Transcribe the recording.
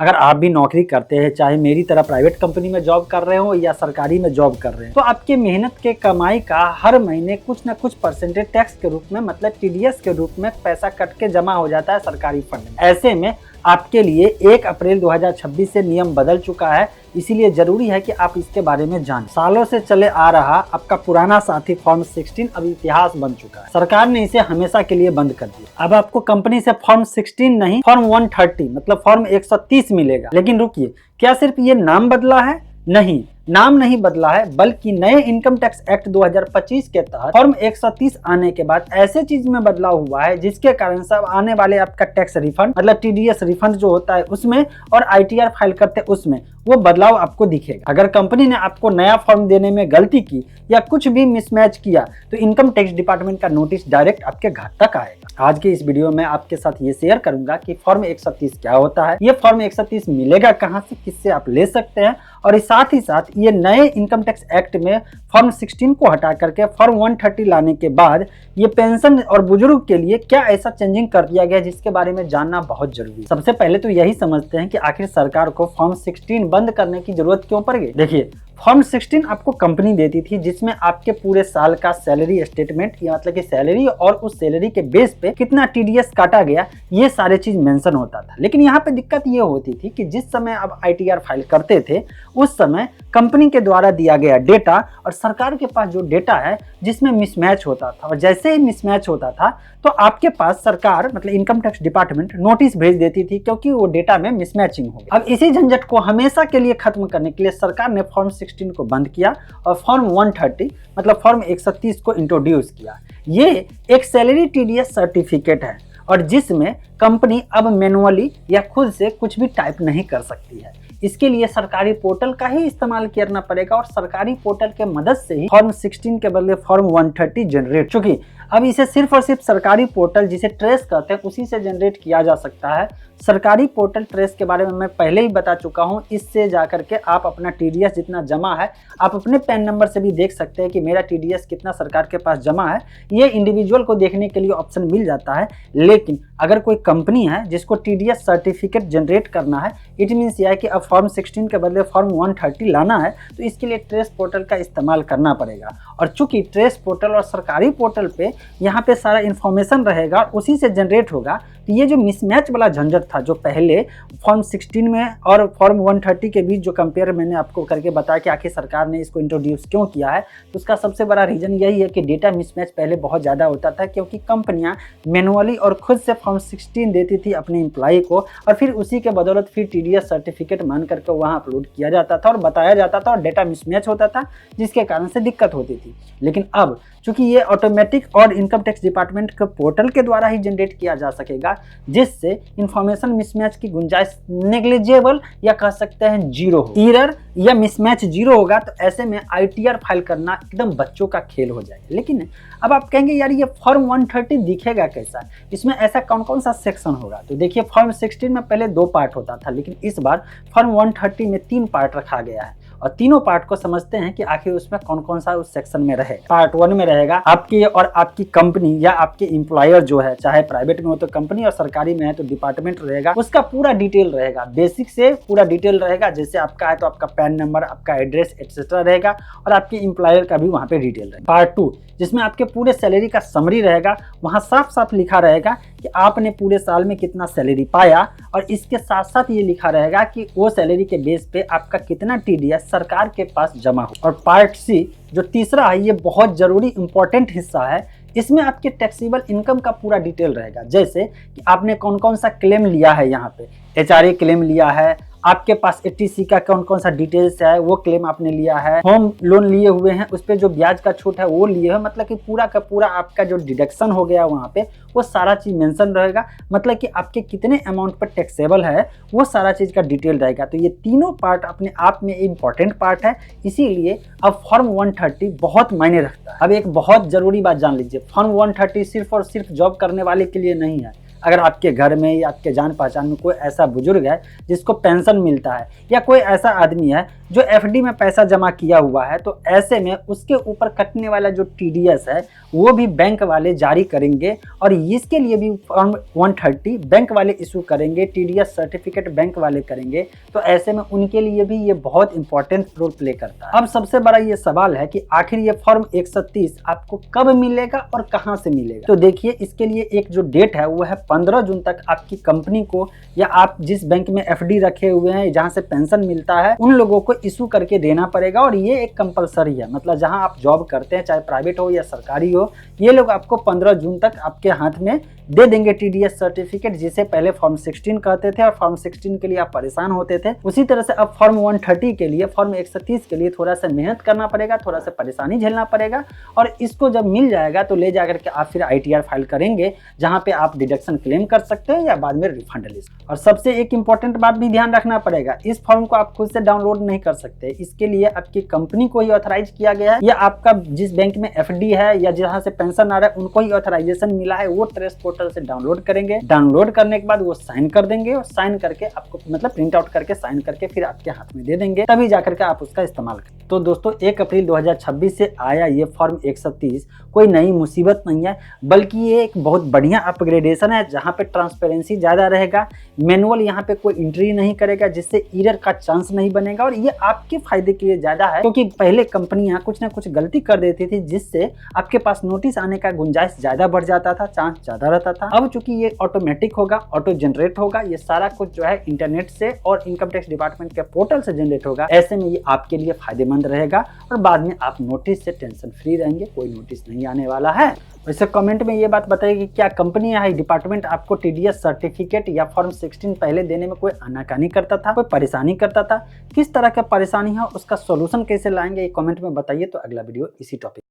अगर आप भी नौकरी करते हैं, चाहे मेरी तरह प्राइवेट कंपनी में जॉब कर रहे हो या सरकारी में जॉब कर रहे हैं, तो आपके मेहनत के कमाई का हर महीने कुछ ना कुछ परसेंटेज टैक्स के रूप में, मतलब टीडीएस के रूप में पैसा कट के जमा हो जाता है सरकारी फंड में। ऐसे में आपके लिए 1 अप्रैल 2026 से नियम बदल चुका है, इसीलिए जरूरी है कि आप इसके बारे में जानें। सालों से चले आ रहा आपका पुराना साथी फॉर्म 16 अब इतिहास बन चुका है। सरकार ने इसे हमेशा के लिए बंद कर दिया। अब आपको कंपनी से फॉर्म 16 नहीं, फॉर्म 130 मतलब फॉर्म 130 मिलेगा। लेकिन रुकिए, क्या सिर्फ ये नाम बदला है? नहीं, नाम नहीं बदला है, बल्कि नए इनकम टैक्स एक्ट 2025 के तहत फॉर्म 130 आने के बाद ऐसे चीज में बदलाव हुआ है जिसके कारण सब आने वाले आपका टैक्स रिफंड, मतलब टीडीएस रिफंड जो होता है उसमें, और आईटीआर फाइल करते उसमें, वो बदलाव आपको दिखेगा। अगर कंपनी ने आपको नया फॉर्म देने में गलती की या कुछ भी मिसमैच किया तो इनकम टैक्स डिपार्टमेंट का नोटिस डायरेक्ट आपके घर तक आएगा। आज के इस वीडियो में आपके साथ ये शेयर करूंगा कि फॉर्म 130 क्या होता है, ये फॉर्म 130 मिलेगा कहां से, किससे आप ले सकते हैं, और साथ ही साथ ये नए इनकम टैक्स एक्ट में फॉर्म 16 को हटा करके फॉर्म 130 लाने के बाद ये पेंशन और बुजुर्ग के लिए क्या ऐसा चेंजिंग कर दिया गया जिसके बारे में जानना बहुत जरूरी है। सबसे पहले तो यही समझते हैं कि आखिर सरकार को फॉर्म 16 बंद करने की जरूरत क्यों पड़ गई। देखिए, फॉर्म 16 आपको कंपनी देती थी जिसमें आपके पूरे साल का सैलरी स्टेटमेंट, या मतलब कि सैलरी और उस सैलरी के बेस पे कितना टीडीएस काटा गया, ये सारे चीज मेंशन होता था। लेकिन यहाँ पे दिक्कत ये होती थी कि जिस समय आप आईटीआर फाइल करते थे उस समय कंपनी के द्वारा दिया गया डेटा और सरकार के पास जो डेटा है जिसमें मिसमैच होता था, और जैसे ही मिसमैच होता था तो आपके पास सरकार, मतलब इनकम टैक्स डिपार्टमेंट, नोटिस भेज देती थी क्योंकि वो डेटा में मिसमैचिंग हो गया। अब इसी झंझट को हमेशा के लिए खत्म करने के लिए सरकार ने फॉर्म 16 को बंद किया और फॉर्म 130 मतलब फॉर्म 130 को इंट्रोड्यूस किया। ये एक सैलरी टीडीएस सर्टिफिकेट है और जिसमें कंपनी अब मैनुअली या खुद से कुछ भी टाइप नहीं कर सकती है। इसके लिए सरकारी पोर्टल का ही इस्तेमाल करना पड़ेगा और सरकारी पोर्टल के मदद से ही फॉर्म 16 के बदले फॉर्म 130 जनरेट, चूंकि अब इसे सिर्फ और सिर्फ सरकारी पोर्टल जिसे ट्रेस कहते हैं उसी से जनरेट किया जा सकता है। सरकारी पोर्टल ट्रेस के बारे में मैं पहले ही बता चुका हूं। इससे जाकर के आप अपना टीडीएस जितना जमा है आप अपने पैन नंबर से भी देख सकते हैं कि मेरा टीडीएस कितना सरकार के पास जमा है। ये इंडिविजुअल को देखने के लिए ऑप्शन मिल जाता है। लेकिन अगर कोई कंपनी है जिसको टीडीएस सर्टिफिकेट जनरेट करना है, इट मीन्स यह है कि अब फॉर्म 16 के बदले फॉर्म 130 लाना है, तो इसके लिए ट्रेस पोर्टल का इस्तेमाल करना पड़ेगा। और चूंकि ट्रेस पोर्टल और सरकारी पोर्टल पे यहाँ पे सारा इन्फॉर्मेशन रहेगा और उसी से जनरेट होगा, तो ये जो मिसमैच वाला झंझट था जो पहले फॉर्म 16 में और फॉर्म 130 के बीच जो कंपेयर मैंने आपको करके बताया कि आखिर सरकार ने इसको इंट्रोड्यूस क्यों किया है, तो उसका सबसे बड़ा रीजन यही है कि डेटा मिसमैच पहले बहुत ज़्यादा होता था, क्योंकि कंपनियां मैनुअली और खुद से फॉर्म 16 देती थी अपने एम्प्लॉय को और फिर उसी के बदौलत फिर टीडीएस सर्टिफिकेट मान करके वहाँ अपलोड किया जाता था और बताया जाता था और डेटा मिसमैच होता था, जिसके कारण से दिक्कत होती थी। लेकिन अब चूंकि ये ऑटोमेटिक और इनकम टैक्स डिपार्टमेंट के पोर्टल के द्वारा ही जनरेट किया जा सकेगा, जिससे इंफॉर्मेशन मिसमैच की गुंजाइश नेग्लिजिबल या कह सकते हैं जीरो हो। एरर या मिसमैच जीरो होगा तो ऐसे में आईटीआर फाइल करना एकदम बच्चों का खेल हो जाएगा। लेकिन अब आप कहेंगे यार ये फॉर्म 130 दिखेगा कैसा, इसमें ऐसा कौन कौन सा सेक्शन होगा। तो देखिए, फॉर्म 16 में पहले 2 पार्ट होता था, लेकिन इस बार फॉर्म 130 में 3 पार्ट रखा गया है और तीनों पार्ट को समझते हैं कि आखिर उसमें कौन कौन सा उस सेक्शन में रहेगा। पार्ट 1 में रहेगा आपकी और आपकी कंपनी या आपके एम्प्लॉयर जो है, चाहे प्राइवेट में हो तो कंपनी और सरकारी में है तो डिपार्टमेंट रहेगा, उसका पूरा डिटेल रहेगा, बेसिक से पूरा डिटेल रहेगा। जैसे आपका है तो आपका पैन नंबर, आपका एड्रेस एक्सेट्रा रहेगा और आपके एम्प्लॉयर का भी वहाँ पे डिटेल रहेगा। पार्ट 2 जिसमें आपके पूरे सैलरी का समरी रहेगा, वहाँ साफ साफ लिखा रहेगा कि आपने पूरे साल में कितना सैलरी पाया और इसके साथ साथ ये लिखा रहेगा कि वो सैलरी के बेस पे आपका कितना टीडीएस सरकार के पास जमा हो। और पार्ट सी जो तीसरा है, ये बहुत जरूरी इंपॉर्टेंट हिस्सा है, इसमें आपके टैक्सेबल इनकम का पूरा डिटेल रहेगा। जैसे कि आपने कौन कौन सा क्लेम लिया है, यहाँ पे एचआरए क्लेम लिया है, आपके पास एटीसी का कौन कौन सा डिटेल्स है वो क्लेम आपने लिया है, होम लोन लिए हुए हैं उस पर जो ब्याज का छूट है वो लिए है, मतलब कि पूरा का पूरा आपका जो डिडक्शन हो गया वहाँ पे वो सारा चीज मेंशन रहेगा। मतलब कि आपके कितने अमाउंट पर टैक्सेबल है वो सारा चीज का डिटेल रहेगा। तो ये तीनों पार्ट अपने आप में इम्पॉर्टेंट पार्ट है, इसीलिए अब फॉर्म 130 बहुत मायने रखता है। अब एक बहुत जरूरी बात जान लीजिए, फॉर्म 130 सिर्फ और सिर्फ जॉब करने वाले के लिए नहीं है। अगर आपके घर में या आपके जान पहचान में कोई ऐसा बुजुर्ग है जिसको पेंशन मिलता है, या कोई ऐसा आदमी है जो एफडी में पैसा जमा किया हुआ है, तो ऐसे में उसके ऊपर कटने वाला जो टीडीएस है वो भी बैंक वाले जारी करेंगे और इसके लिए भी फॉर्म 130 बैंक वाले इशू करेंगे, टीडीएस सर्टिफिकेट बैंक वाले करेंगे। तो ऐसे में उनके लिए भी ये बहुत इंपॉर्टेंट रोल प्ले करता है। अब सबसे बड़ा ये सवाल है कि आखिर ये फॉर्म 130 आपको कब मिलेगा और कहां से मिलेगा। तो देखिए, इसके लिए एक जो डेट है वो है 15 जून तक आपकी कंपनी को या आप जिस बैंक में एफडी रखे हुए हैं जहां से पेंशन मिलता है उन लोगों को इशू करके देना पड़ेगा। और ये एक कंपलसरी है, मतलब जहां आप जॉब करते हैं चाहे प्राइवेट हो या सरकारी हो, ये लोग आपको 15 जून तक आपके हाथ में दे देंगे टीडीएस सर्टिफिकेट, जिसे पहले फॉर्म 16 कहते थे और फॉर्म 16 के लिए आप परेशान होते थे। उसी तरह से अब फॉर्म 130 के लिए, फॉर्म 130 के लिए थोड़ा सा मेहनत करना पड़ेगा, थोड़ा सा परेशानी झेलना पड़ेगा। और इसको जब मिल जाएगा तो ले जाकर के आप फिर आईटीआर फाइल करेंगे, जहां पे आप डिडक्शन क्लेम कर सकते हैं या बाद में रिफंड ले सकते हैं। और सबसे एक इंपॉर्टेंट बात भी ध्यान रखना पड़ेगा, इस फॉर्म को आप खुद से डाउनलोड नहीं कर सकते। इसके लिए आपकी कंपनी को ही ऑथराइज किया गया है या आपका जिस बैंक में एफडी है या जहां से पेंशन आ रहा है उनको ही ऑथराइजेशन मिला है, वो ट्रेस पोर्टल से डाउनलोड करेंगे। डाउनलोड करने के बाद वो साइन कर देंगे और साइन करके आपको मतलब प्रिंट आउट करके साइन करके फिर आपके हाथ में दे देंगे, तभी जाकर के आप उसका इस्तेमाल करें। तो दोस्तों 1 अप्रैल 2026 से आया ये फॉर्म 130 कोई नई मुसीबत नहीं है, बल्कि ये एक बहुत बढ़िया अपग्रेडेशन है जहाँ पे ट्रांसपेरेंसी ज़्यादा रहेगा। मैनुअल यहाँ पे कोई एंट्री नहीं करेगा जिससे एरर का चांस नहीं बनेगा, और ये आपके फायदे के लिए ज़्यादा है, क्योंकि पहले कंपनियां कुछ ना कुछ गलती कर देती थी जिससे आपके पास नोटिस आने का गुंजाइश ज़्यादा बढ़ जाता था, चांस ज़्यादा रहता था। अब चूंकि ये ऑटोमेटिक होगा, ऑटो जनरेट होगा, ये सारा कुछ जो है इंटरनेट से और इनकम टैक्स डिपार्टमेंट के पोर्टल से जनरेट होगा। ऐसे में ये आपके लिए फायदेमंद रहेगा और बाद में आप नोटिस से टेंशन फ्री रहेंगे, कोई नोटिस नहीं आने वाला है। वैसे कमेंट में ये बात बताइए कि क्या कंपनी या डिपार्टमेंट आपको टीडीएस सर्टिफिकेट या फॉर्म 16 पहले देने में कोई आनाकानी करता था, कोई परेशानी करता था? किस तरह का परेशानी है, उसका सॉल्यूशन कैसे लाएंगे, ये कमेंट में बताइए। तो अगला वीडियो इसी टॉपिक